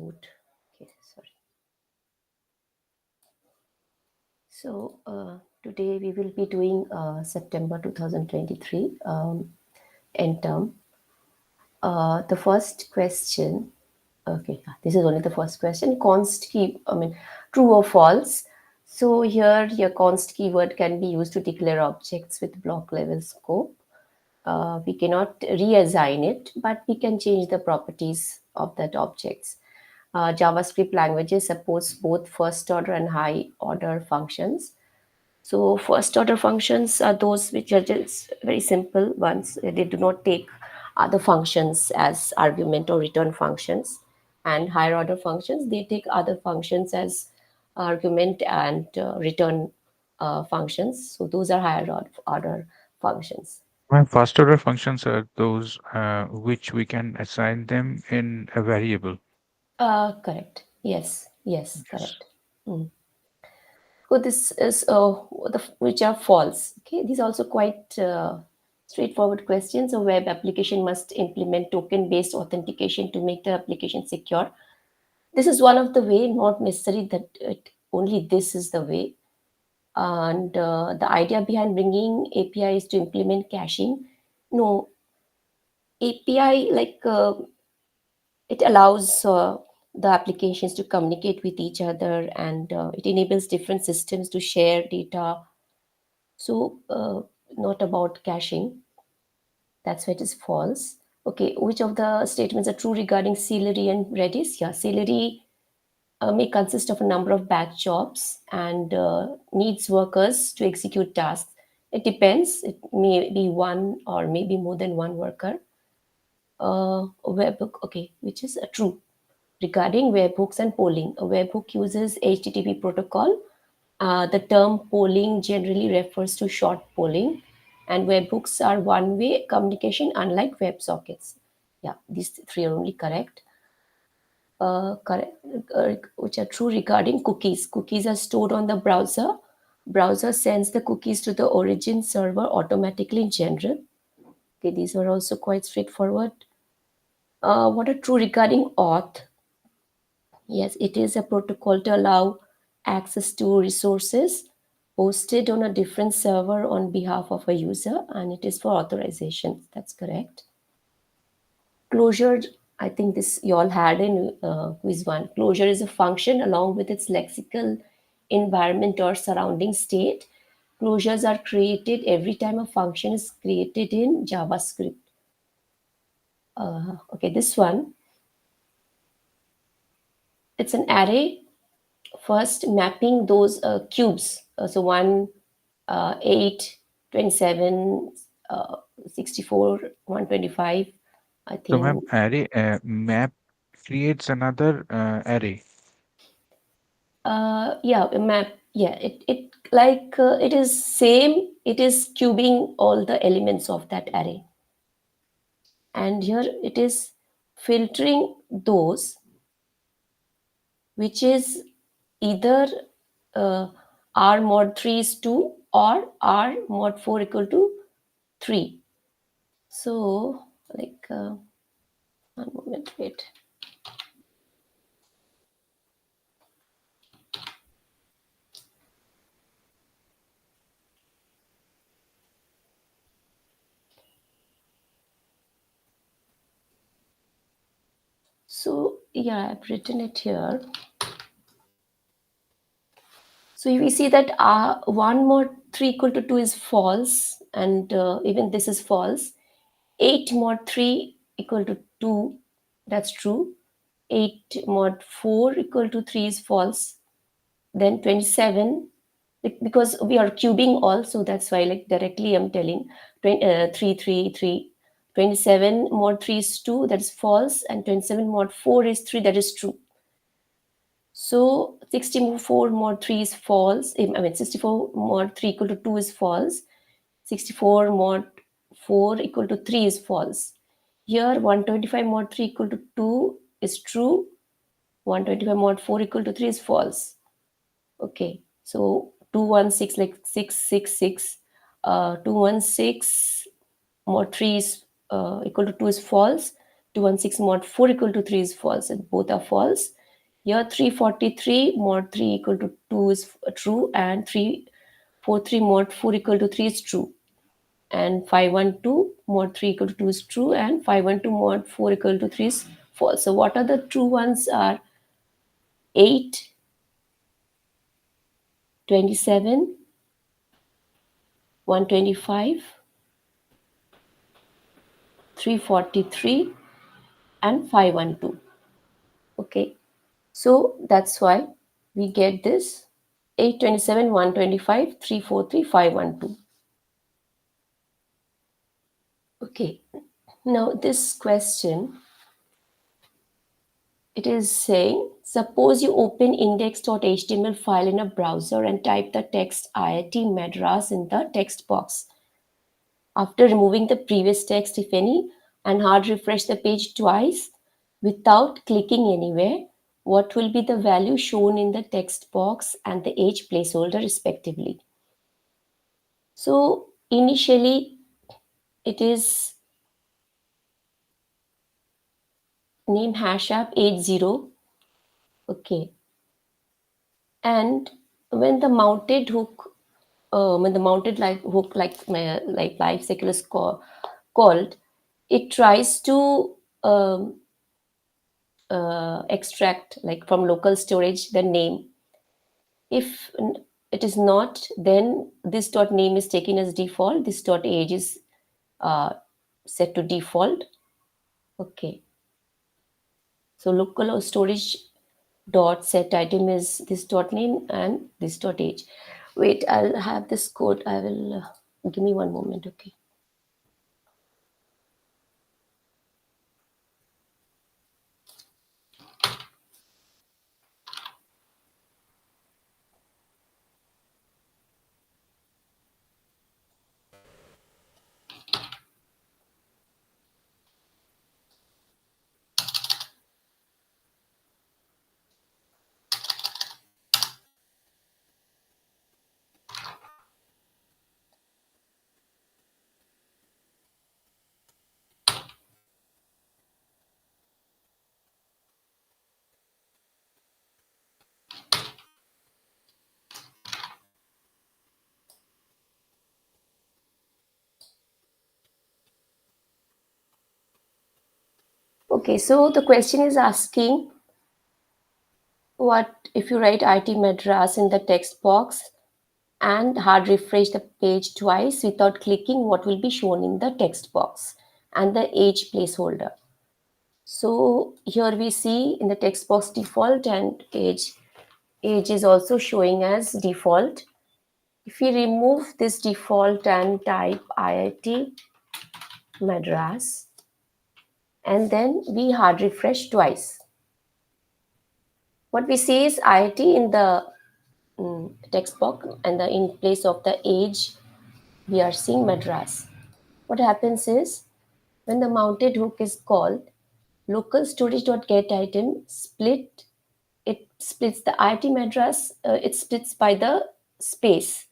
mute. Okay, sorry. So today we will be doing September 2023 end term. The first question. Okay, this is only the first question. Const key. I mean, true or false. So here your const keyword can be used to declare objects with block level scope. We cannot reassign it, but we can change the properties of that objects. JavaScript languages supports both first order and high order functions. So first order functions are those which are just very simple ones. They do not take other functions as argument or return functions. And higher order functions, they take other functions as argument and return functions. So those are order functions. My first order functions are those which we can assign them in a variable. Correct. Yes, Yes. correct. Mm. So this is which are false. Okay, these are also quite straightforward questions. A web application must implement token-based authentication to make the application secure. This is one of the way, not necessarily that only this is the way. And the idea behind bringing API is to implement caching. No, API it allows the applications to communicate with each other, and it enables different systems to share data. So not about caching. That's why it is false. Okay, which of the statements are true regarding Celery and Redis? Yeah, Celery may consist of a number of batch jobs and needs workers to execute tasks. It depends. It may be one or maybe more than one worker. Webhook, okay, which is true. Regarding webhooks and polling, a webhook uses HTTP protocol. The term polling generally refers to short polling, and webhooks are one-way communication, unlike WebSockets. Yeah, these three are only correct. Correct, which are true regarding cookies. Cookies are stored on the browser. Browser sends the cookies to the origin server automatically in general. Okay, these are also quite straightforward. What are true regarding auth? Yes, it is a protocol to allow access to resources hosted on a different server on behalf of a user, and it is for authorization. That's correct. Closure, I think this you all had in quiz one. Closure is a function along with its lexical environment or surrounding state. Closures are created every time a function is created in JavaScript. Okay, this one, it's an array. First, mapping those cubes. So 1, 8, 27, uh, 64, 125, I So, ma'am, think. array map creates another array. Yeah, a map. Yeah, it like it is same. It is cubing all the elements of that array. And here it is filtering those which is either uh, r mod 3 is 2 or r mod 4 equal to 3. So like one moment, wait. So yeah, I've written it here. So we see that 1 mod 3 equal to 2 is false, and even this is false. 8 mod 3 equal to 2, that's true. 8 mod 4 equal to 3 is false. Then 27, because we are cubing all, so that's why like directly I'm telling 3, 3, 3. 27 mod 3 is 2, that is false, and 27 mod 4 is 3, that is true. So 64 mod 3 is false. I mean 64 mod 3 equal to 2 is false. 64 mod 4 equal to 3 is false. Here 125 mod 3 equal to 2 is true. 125 mod 4 equal to 3 is false. Okay, so 216 like 666. 216 mod 3 is equal to 2 is false. 216 mod 4 equal to 3 is false, and both are false. Here 343 mod 3 equal to 2 is true, and 343 mod 4 equal to 3 is true, and 512 mod 3 equal to 2 is true, and 512 mod 4 equal to 3 is false. So what are the true ones are 8, 27, 125, 343, and 512. Okay, so that's why we get this 827, 125, 343, 512. Okay, now this question, it is saying, suppose you open index.html file in a browser and type the text IIT Madras in the text box. After removing the previous text, if any, and hard refresh the page twice without clicking anywhere, what will be the value shown in the text box and the age placeholder respectively? So initially it is name hash app 80. Okay, and when the mounted hook, when the mounted like hook like life cycle is called, it tries to extract like from local storage the name. If it is not, then this dot name is taken as default, this dot age is uh, set to default. Okay, so local storage dot set item is this dot name and this dot age. Wait, I'll have this code. I will give me one moment. Okay. Okay, so the question is asking, what if you write IT Madras in the text box and hard refresh the page twice without clicking, what will be shown in the text box and the age placeholder? So here we see in the text box default and age is also showing as default. If we remove this default and type IIT Madras and then we hard refresh twice, what we see is IIT in the text box, and in place of the age we are seeing Madras. What happens is when the mounted hook is called, local storage.get item split, it splits the IT Madras, it splits by the space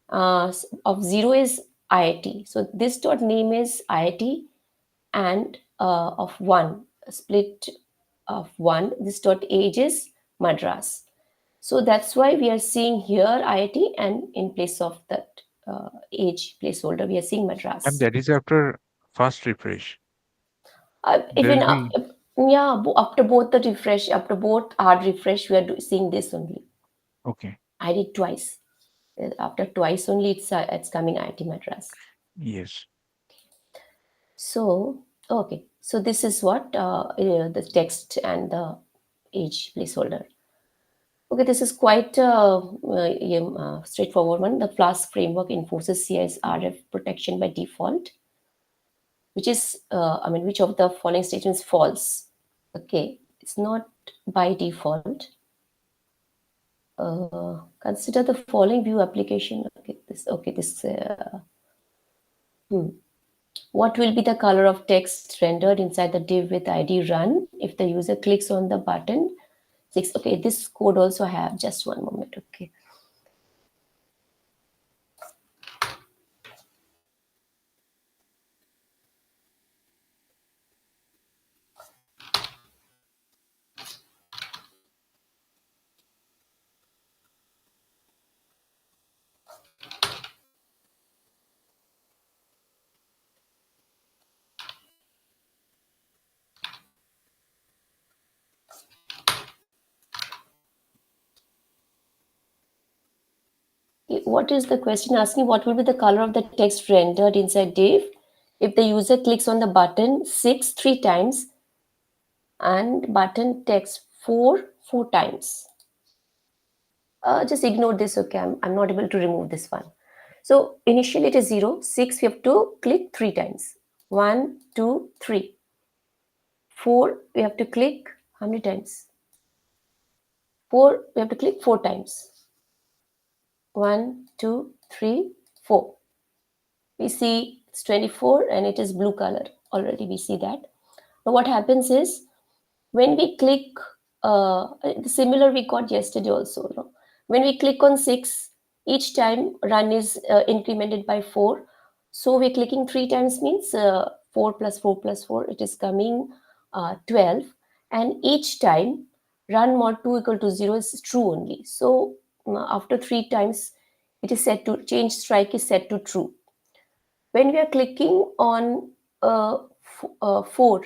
of 0 is IIT. So this dot name is IIT, and of 1 split of 1, this dot age is Madras. So that's why we are seeing here IIT, and in place of that age placeholder we are seeing And Madras. that is after fast refresh. There Even will be, yeah, after both the refresh, after both hard refresh, we are seeing this only. okay. I did twice. After twice only, it's coming IT Madras. Yes. So okay, so this is what the text and the age placeholder. Okay, this is quite straightforward one. The Flask framework enforces CSRF protection by default, which is which of the following statements false? Okay, it's not by default. Consider the following view application. What will be the color of text rendered inside the div with ID run if the user clicks on the button 6? Okay, this code also have, just one moment. Okay, What is the question asking? What will be the color of the text rendered inside div if the user clicks on the button 6 3 times and button text 4 times? Just ignore this, okay? I'm not able to remove this one. So initially it is 0, 6, we have to click 3 times. 1, 2, 3. 4, we have to click how many times? 4, we have to click 4 times. 1, 2, 3, 4. We see it's 24 and it is blue color. Already we see that. Now what happens is when we click, the similar we got yesterday also, no? When we click on 6, each time run is incremented by 4. So we're clicking 3 times means 4 plus 4 plus 4, it is coming 12. And each time run mod 2 equal to 0 is true only. So after 3 times, it is set to change strike is set to true. When we are clicking on 4,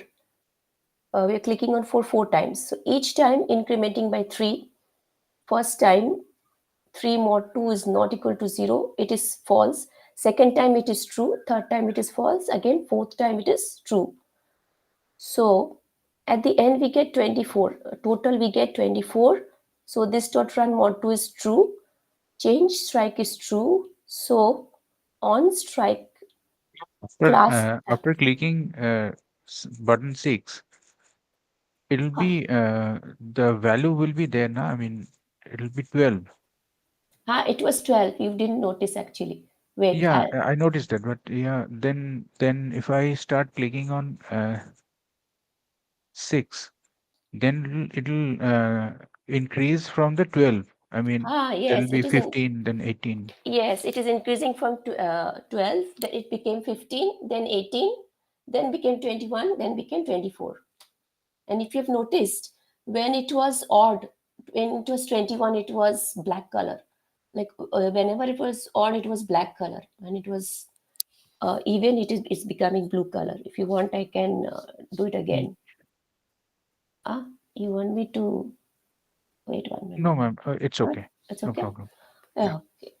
we are clicking on 4 times. So each time incrementing by 3. First time 3 mod 2 is not equal to 0. It is false. Second time it is true. Third time it is false. Again fourth time it is true. So at the end we get 24. Total we get 24. So this dot run mod 2 is true. Change strike is true. So on strike class. After clicking button 6, it'll Ah, be the value will be there now. I mean, it'll be 12. it was 12. You didn't notice actually. Wait, Yeah, I noticed that. But yeah, then if I start clicking on 6, then it'll increase from the 12. I mean, yes, there'll be it is in. 15, then 18. Yes, it is increasing from 12, then it became 15, then 18, then became 21, then became 24. And if you've noticed, when it was odd, when it was 21, it was black color. Like whenever it was odd, it was black color. When it was even, it's becoming blue color. If you want, I can do it Y- again. Ah, you want me to wait 1 minute? No, ma'am, it's Huh? okay. It's No okay? problem. Yeah. Yeah, okay.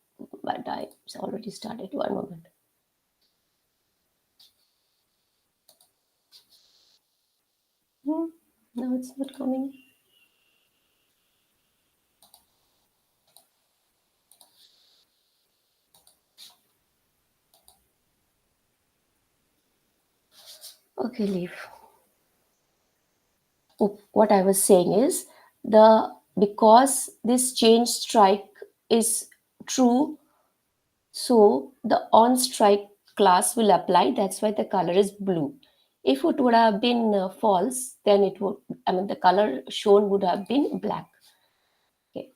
But I already started. 1 moment. Hmm. No, it's not coming. Okay, leave. Oh, what I was saying is the because this change strike is true, so the on strike class will apply. That's why the color is blue. If it would have been false, then it would. I mean, the color shown would have been black. Okay.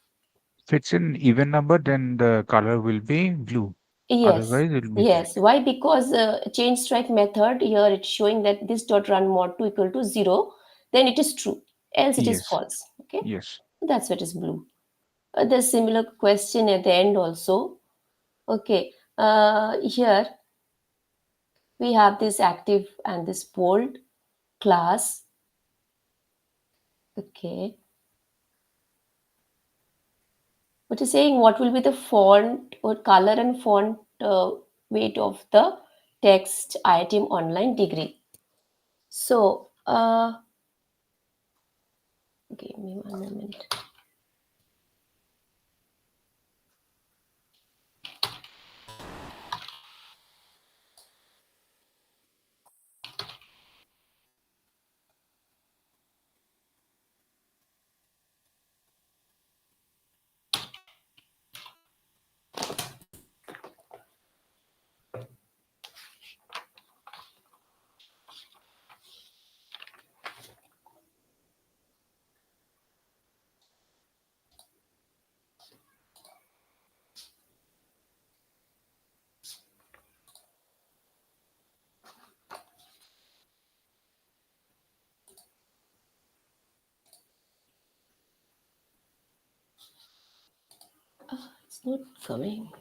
If it's an even number, then the color will be blue. Yes, Otherwise, it'll be black. yes. Why? Because change strike method here it's showing that this dot run mod 2 equal to 0, then it is true. Else it is Yes. false. Okay, Yes. that's what is blue. There's similar question at the end also. Okay, here we have this active and this bold class. Okay, what is saying? What will be the font or color and font weight of the text item online degree? So, give me 1 moment. It's not coming.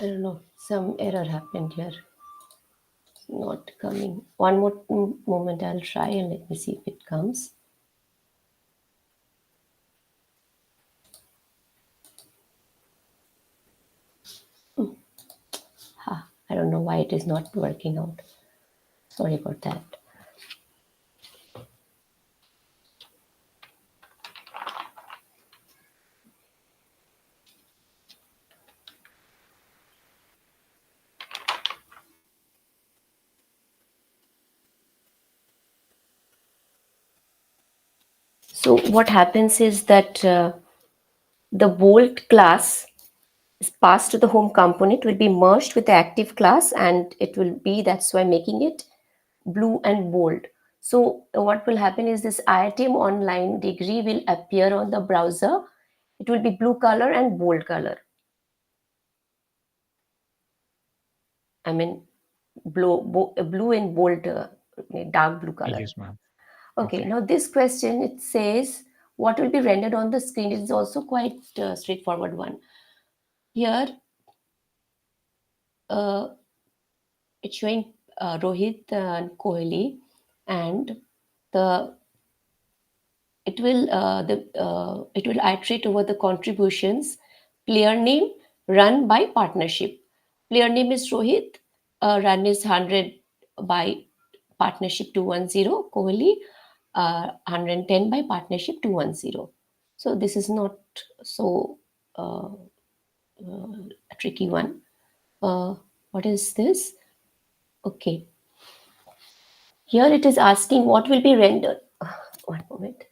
I don't know, some error happened here. It's not coming. One more moment, I'll try and let me see if it comes. I don't know why it is not working out. Sorry about that. So what happens is that the bold class is passed to the home component, will be merged with the active class, and it will be, that's why making it blue and bold. So what will happen is this item online degree will appear on the browser. It will be blue color and bold color. I mean, blue and bold, dark blue color. Yes, ma'am. Okay, Okay. now this question, it says what will be rendered on the screen. It is also quite straightforward one. Here, uh, it's showing Rohit and Kohli, and the it will iterate over the contributions. Player name, run by partnership. Player name is Rohit, run is 100 by partnership 210. Kohli, 110 by partnership 210. So this is not so uh, a tricky one. uh, what is this? Okay, here it is asking what will be rendered. One moment.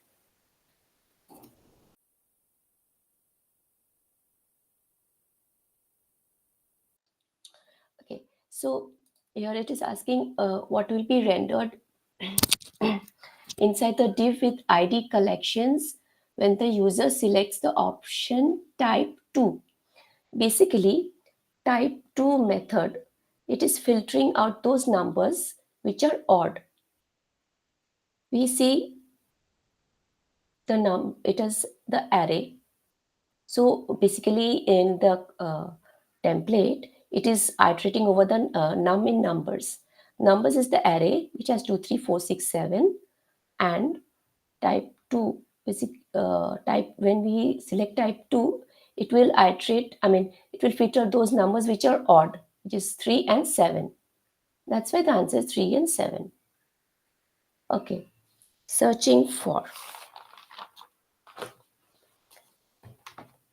Okay, so here it is asking what will be rendered inside the div with ID collections when the user selects the option type 2. Basically, type 2 method, it is filtering out those numbers which are odd. We see it is the array. So basically in the template, it is iterating over the num in numbers. Numbers is the array which has 2, 3, 4, 6, 7, and type 2. Type, when we select type 2, it will iterate, I mean, it will filter those numbers which are odd, which is 3 and 7. That's why the answer is 3 and 7. Okay, searching for.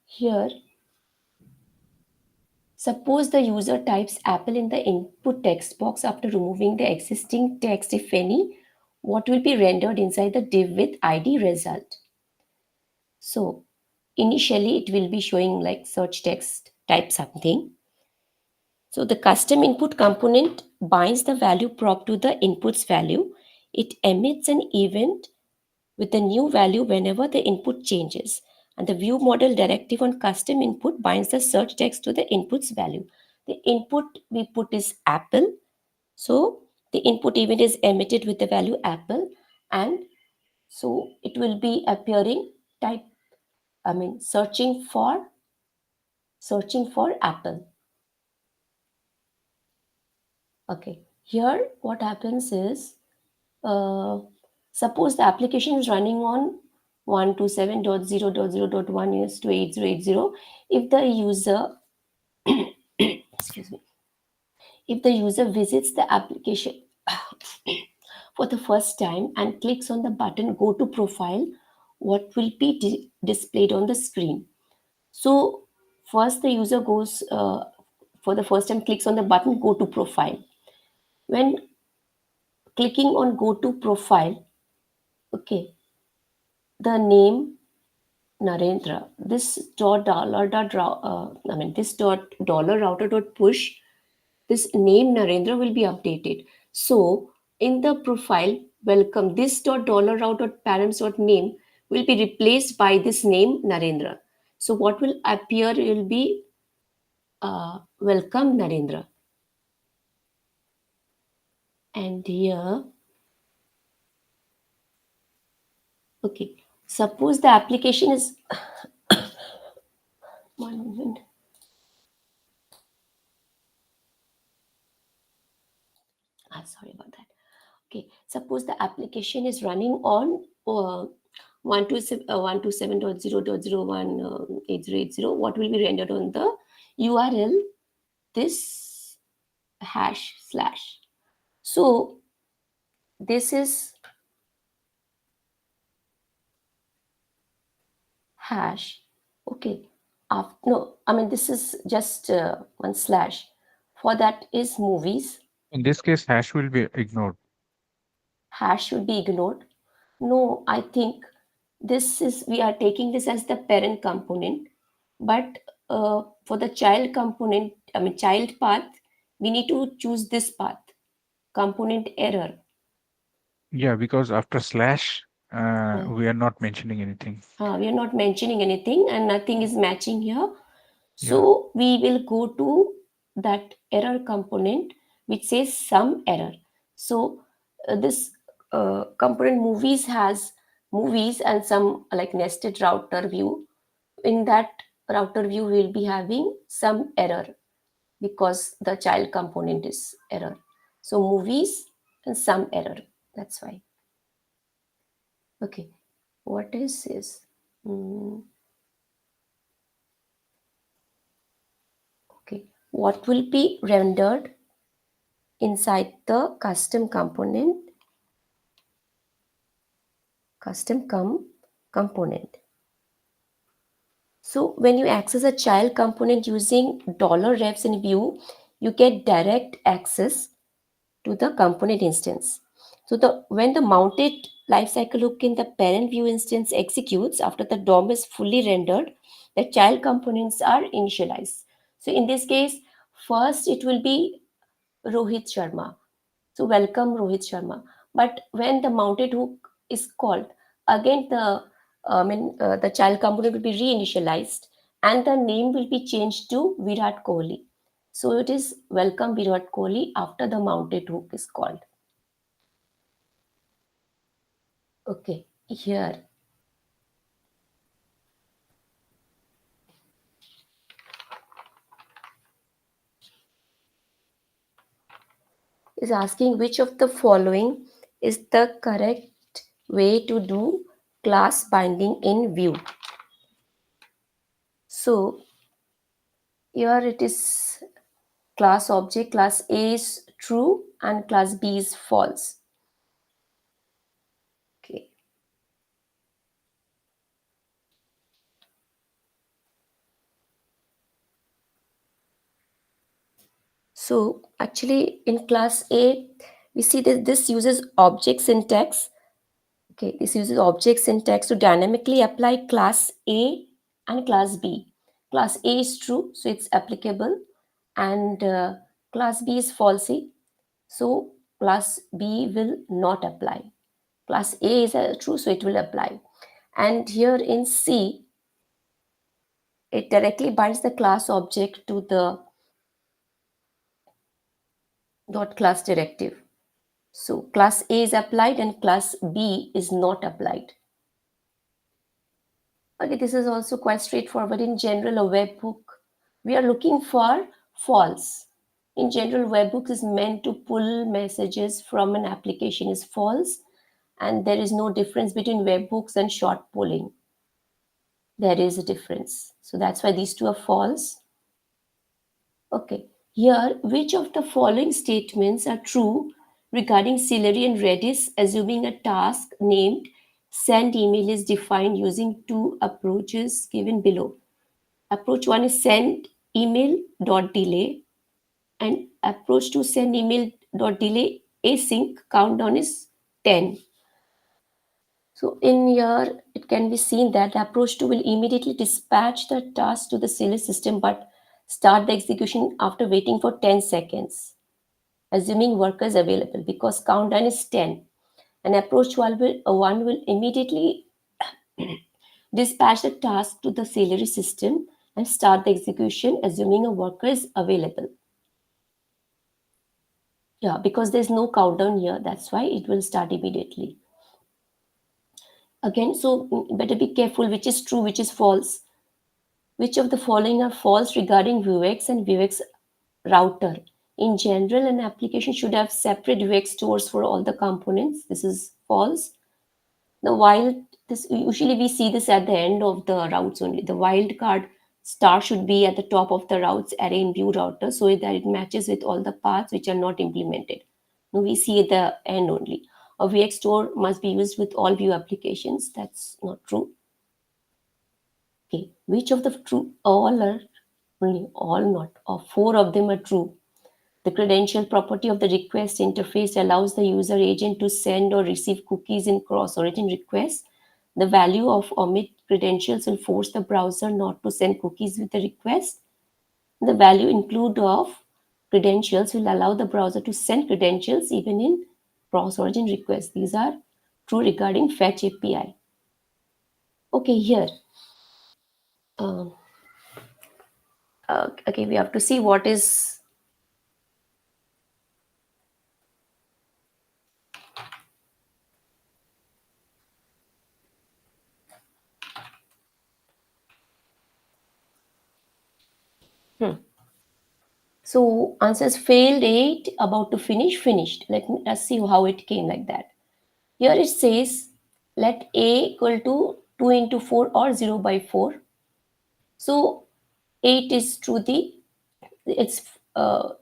Here, suppose the user types Apple in the input text box after removing the existing text, if any, what will be rendered inside the div with ID result? So, initially it will be showing like search text, type something. So, the custom input component binds the value prop to the input's value. It emits an event with the new value whenever the input changes. And the view model directive on custom input binds the search text to the input's value. The input we put is Apple. So the input event is emitted with the value Apple. And so it will be appearing type, I mean, searching for Apple. Okay. Here what happens is, uh, suppose the application is running on 127.0.0.1 is to 8080. If the user, excuse me, if the user visits the application for the first time and clicks on the button go to profile, what will be displayed on the screen? So first the user goes, for the first time clicks on the button go to profile. When clicking on go to profile, okay, the name Narendra. This dot dollar dot I mean this dot dollar router dot push. This name Narendra will be updated. So in the profile, welcome, this dot dollar router dot parents dot name will be replaced by this name Narendra. So what will appear will be welcome Narendra. And here, okay. Suppose the application is one moment. sorry about that. Okay, suppose the application is running on 127.0.0.1 what will be rendered on the URL, this hash slash. So this is hash. Okay. No, I mean this is just one slash. For that is movies. In this case, hash will be ignored. Hash should be ignored. No, I think this is, we are taking this as the parent component, but for the child component, I mean child path, we need to choose this path, component error. Yeah, because after slash, Yeah. we are not mentioning anything. We are not mentioning anything and nothing is matching here. Yeah. So we will go to that error component which says some error. So this component movies has movies and some like nested router view. In that router view, we'll be having some error because the child component is error. So movies and some error. That's why. Okay. What is this? Mm, okay. What will be rendered inside the component? So when you access a child component using $refs in Vue, you get direct access to the component instance. So when the mounted lifecycle hook in the parent Vue instance executes after the DOM is fully rendered, the child components are initialized. So in this case, first it will be Rohit Sharma. So welcome Rohit Sharma. But when the mounted hook is called, again the child component will be reinitialized and the name will be changed to Virat Kohli. So it is welcome Virat Kohli after the mounted hook is called. Okay, here is asking which of the following is the correct way to do class binding in Vue. So here it is class object, class A is true and class B is false. Okay. So actually in class A, we see that this uses object syntax. Okay, this uses object syntax to dynamically apply class A and class B. Class A is true, so it's applicable, and class B is falsy, so class B will not apply. Class A is true, so it will apply. And here in C, it directly binds the class object to the dot class directive. So class A is applied and class B is not applied. Okay, this is also quite straightforward. In general, a webhook, we are looking for false. In general, webhook is meant to pull messages from an application is false, and there is no difference between webhooks and short pulling. There is a difference. So that's why these two are false. Okay, here, which of the following statements are true regarding Celery and Redis, assuming a task named send email is defined using two approaches given below? Approach 1 is send email dot delay, and approach 2 send email dot delay async countdown is 10. So in here, it can be seen that the approach 2 will immediately dispatch the task to the Celery system but start the execution after waiting for 10 seconds, assuming worker is available because countdown is 10. And approach 1 will immediately dispatch the task to the Celery system and start the execution, assuming a worker is available. Yeah, because there's no countdown here, that's why it will start immediately. Again, so better be careful which is true, which is false. Which of the following are false regarding Vuex and Vuex router? In general, an application should have separate Vuex stores for all the components. This is false. The wild, this usually we see this at the end of the routes only. The wildcard star should be at the top of the routes array in Vue router so that it matches with all the paths which are not implemented. Now we see at the end only. A Vuex store must be used with all Vue applications. That's not true. Okay, which of the true? All are only all not, or four of them are true. The credential property of the request interface allows the user agent to send or receive cookies in cross-origin requests. The value of omit credentials will force the browser not to send cookies with the request. The value include of credentials will allow the browser to send credentials even in cross-origin requests. These are true regarding fetch API. Okay, here. Um, okay, we have to see what is. So answers failed 8, about to finish, finished. Let's see how it came like that. Here it says let A equal to 2 into 4 or 0 by 4. So 8 is to the, it's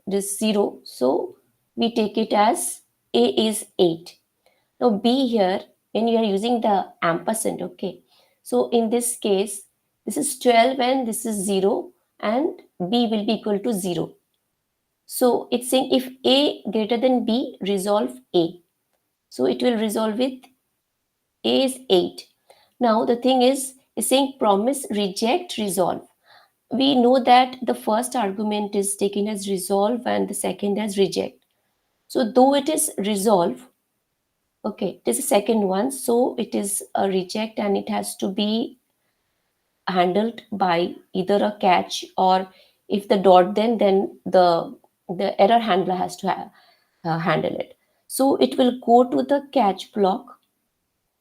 this 0. So we take it as A is 8. Now B here, when you are using the ampersand, okay. So in this case, this is 12 and this is 0 and B will be equal to 0. So it's saying if A greater than B, resolve A. So it will resolve with A is 8. Now the thing is, it's saying promise, reject, resolve. We know that the first argument is taken as resolve and the second as reject. So though it is resolve, okay, it is the second one. So it is a reject and it has to be handled by either a catch or if the dot then the error handler has to handle it. So it will go to the catch block.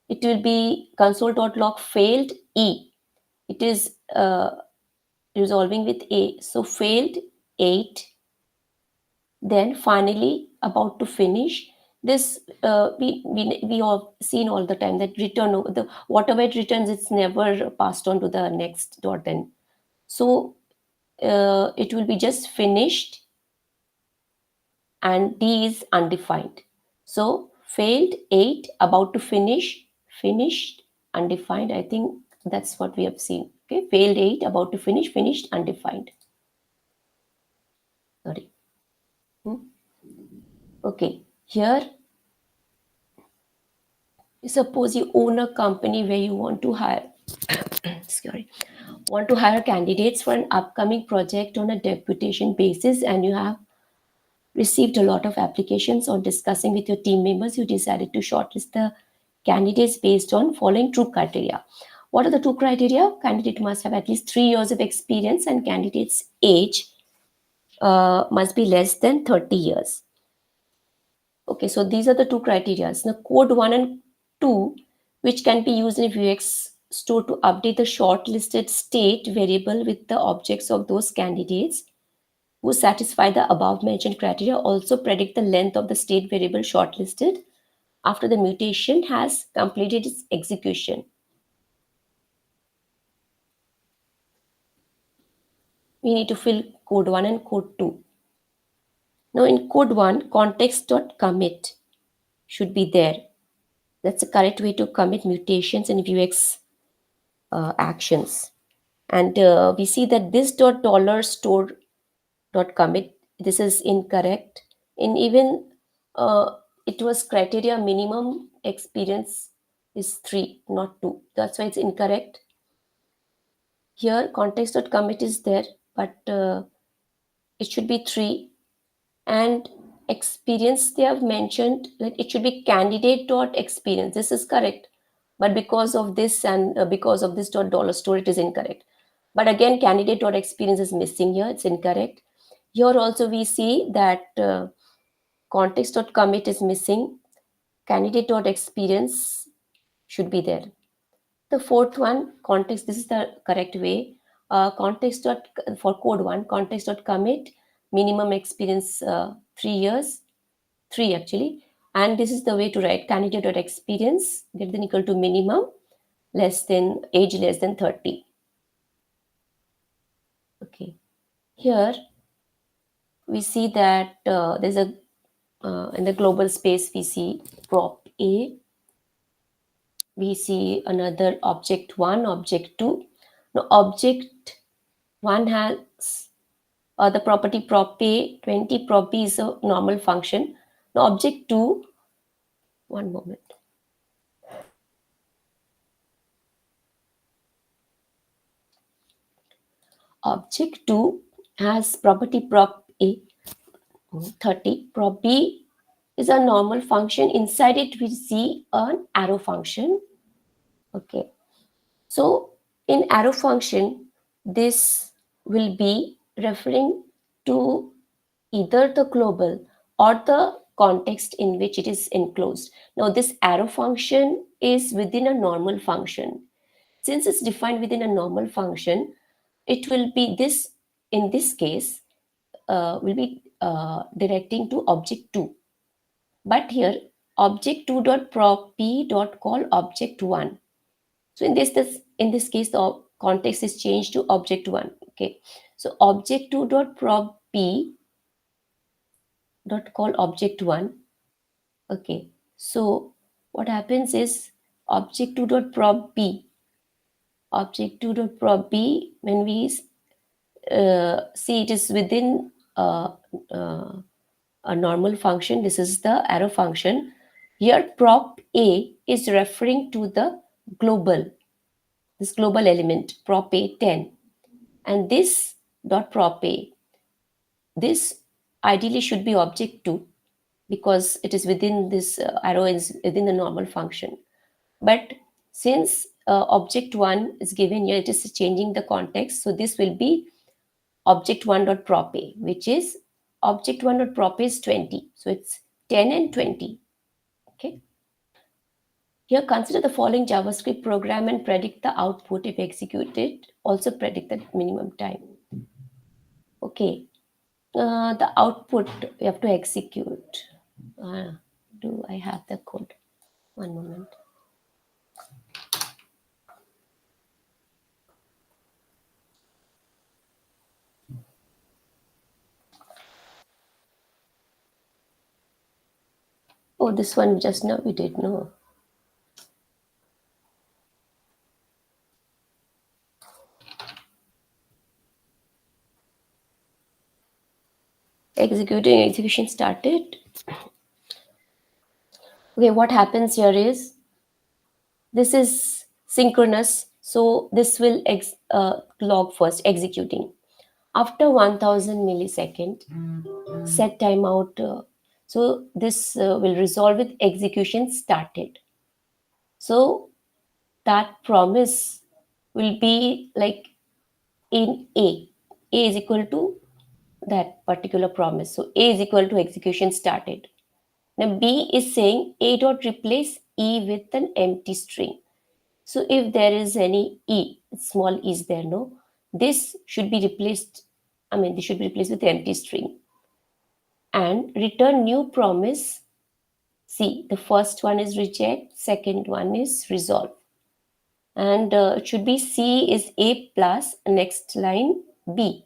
It will be console.log failed E. It is resolving with A. So failed 8. Then finally about to finish. This we have seen all the time that return the whatever it returns, it's never passed on to the next dot then. So it will be just finished and D is undefined. So failed 8, about to finish, finished, undefined. I think that's what we have seen. Okay, failed 8, about to finish, finished, undefined. Sorry. Okay, here, suppose you own a company where you want to hire, sorry, want to hire candidates for an upcoming project on a deputation basis, and you have received a lot of applications. On discussing with your team members, you decided to shortlist the candidates based on following true criteria. What are the two criteria? Candidate must have at least 3 years of experience and candidate's age must be less than 30 years. Okay, so these are the two criteria. Now code 1 and 2, which can be used in Vuex store to update the shortlisted state variable with the objects of those candidates who satisfy the above mentioned criteria, also predict the length of the state variable shortlisted after the mutation has completed its execution. We need to fill code 1 and code 2. Now in code 1, context.commit should be there. That's the correct way to commit mutations in Vuex actions. And we see that this dot dollar store dot commit, this is incorrect. And even uh, it was criteria minimum experience is 3, not 2. That's why it's incorrect. Here context.commit is there, but it should be 3. And experience they have mentioned, like it should be candidate.experience. This is correct. But because of this and because of this dot dollar store, it is incorrect. But again, candidate.experience is missing here. It's incorrect. Here also we see that context.commit is missing. Candidate.experience should be there. The fourth one, context, this is the correct way. Context dot for code 1, context.commit minimum experience 3 years, 3 actually. And this is the way to write candidate.experience greater than equal to minimum less than age less than 30. Okay, here we see that there's a in the global space we see prop A, we see another object 1, object 2. Now object 1 has the property prop A 20, prop B is a normal function. Now object 2, one moment. Object 2 has property prop A 30, prop B is a normal function. Inside it we see an arrow function. Okay, so in arrow function this will be referring to either the global or the context in which it is enclosed. Now this arrow function is within a normal function. Since it's defined within a normal function, it will be this, in this case, will be directing to object 2. But here, object 2 dot prop p dot call object 1. So in this case, the context is changed to object 1. Okay. So object 2 dot prop p dot call object 1. Okay. So what happens is object 2 dot prop b, object 2 dot prop b, when we see it is within a normal function. This is the arrow function. Here prop A is referring to the global, this global element prop A 10, and this dot prop A, this ideally should be object 2 because it is within this arrow is within the normal function. But since object 1 is given here, it is changing the context, so this will be object 1 dot prop A, which is object 1 dot prop A is 20, so it's 10 and 20. Okay, here consider the following JavaScript program and predict the output. If executed, also predict the minimum time. Okay, the output we have to execute. Do I have the code? One moment. Oh, this one just now we did, no. Execution started. Okay, what happens here is this is synchronous, so this will log first executing. After 1000 millisecond, set timeout. So this will resolve with execution started. So that promise will be like in A. A is equal to that particular promise. So A is equal to execution started. Now B is saying A dot replace E with an empty string. So if there is any E, small e is there, no? This should be replaced, this should be replaced with empty string. And return new promise. See, the first one is reject, second one is resolve. And it should be C is A plus, next line B,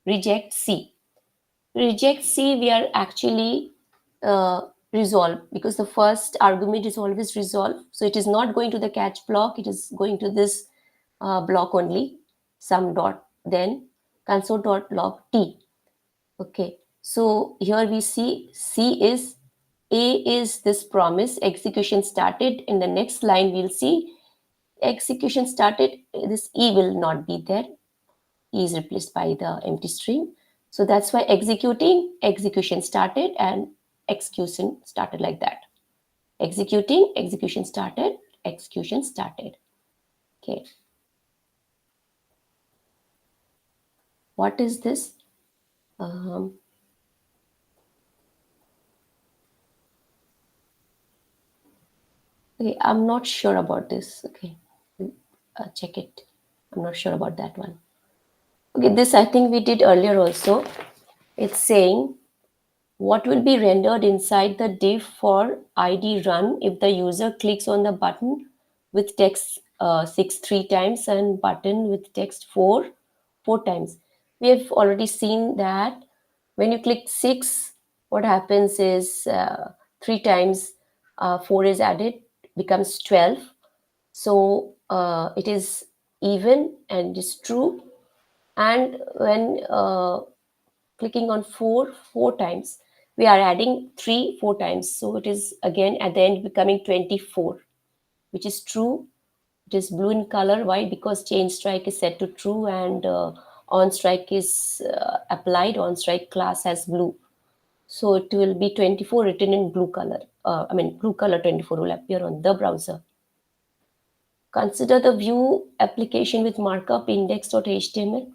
reject C. Reject C, we are actually resolve because the first argument is always resolve. So it is not going to the catch block, it is going to this block only, some dot, then console.log T. Okay, so here we see C is A is this promise, execution started. In the next line, we'll see execution started, this E will not be there. E is replaced by the empty string. So that's why execution started, and execution started like that. Execution started, execution started. Okay. What is this? Okay, I'm not sure about this. Okay, check it. I'm not sure about that one. Okay, this I think we did earlier also. It's saying what will be rendered inside the div for id run if the user clicks on the button with text 6 3 times and button with text 4 4 times. We have already seen that when you click 6, what happens is 3 times 4 is added, becomes 12. So it is even and is true. And when clicking on 4 times, we are adding 3 4 times, so it is again at the end becoming 24, which is true. It is blue in color. Why? Because change strike is set to true, and on strike is applied. On strike class has blue, so it will be 24 written in blue color. Blue color 24 will appear on the browser. Consider the Vue application with markup index.html.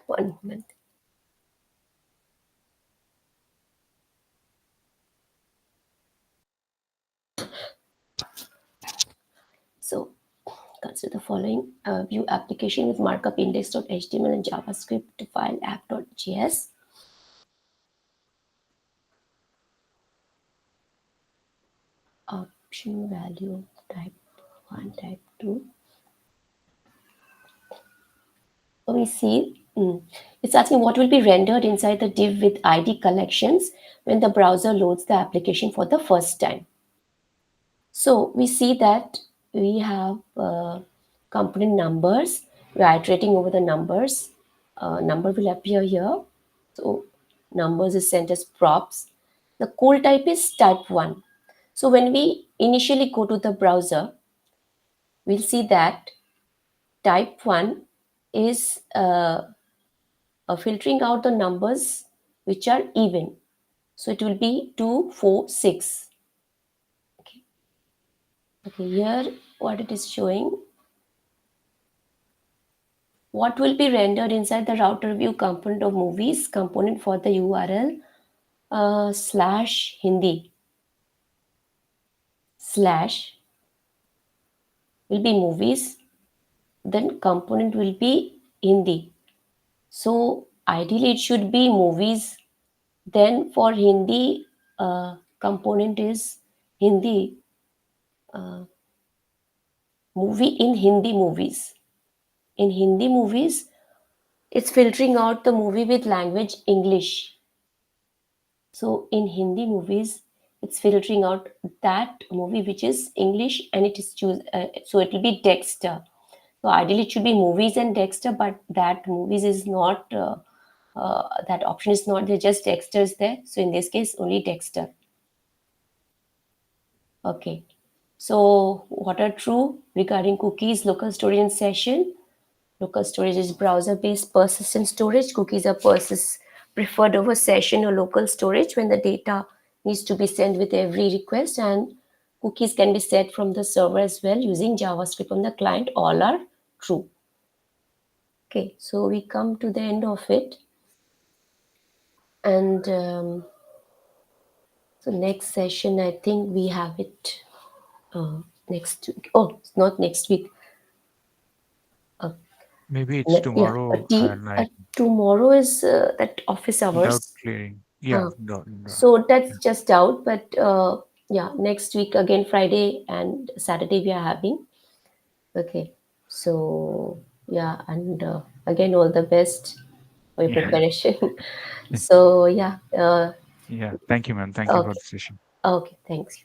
One moment. So consider the following Vue application with markup index.html and JavaScript file app.js. Option value type 1, type 2. So we see it's asking what will be rendered inside the div with ID collections when the browser loads the application for the first time. So we see that we have component numbers. We are iterating over the numbers. Number will appear here. So numbers is sent as props. The call type is type 1. So when we initially go to the browser, we'll see that type 1 is filtering out the numbers which are even. So it will be 2, 4, 6. Okay. Okay, here what it is showing, what will be rendered inside the router view component of movies component for the URL slash Hindi slash will be movies, then component will be Hindi. So ideally it should be movies. Then for Hindi, component is Hindi, movie in Hindi movies. In Hindi movies, it's filtering out the movie with language English. So in Hindi movies, it's filtering out that movie which is English, and it is so it will be Dexter. So ideally it should be movies and Dexter, but that movies is not that option is not there. Just Dexter's there. So in this case, only Dexter. Okay. So what are true regarding cookies, local storage and session? Local storage is browser-based persistent storage. Cookies are preferred over session or local storage when the data needs to be sent with every request, and cookies can be set from the server as well using JavaScript on the client. All are true. Okay, so we come to the end of it, and so next session I think we have it next week. Oh, it's not next week. Uh, Maybe it's yeah, tomorrow night tomorrow is that office without hours. clearing. Yeah, Uh, no. so that's Yeah. just out, but yeah, next week again, Friday and Saturday we are having. Okay, so yeah, and again, all the best for your Yeah. preparation. So yeah, Yeah. Thank you, man. Thank you for okay, the session. okay, thanks.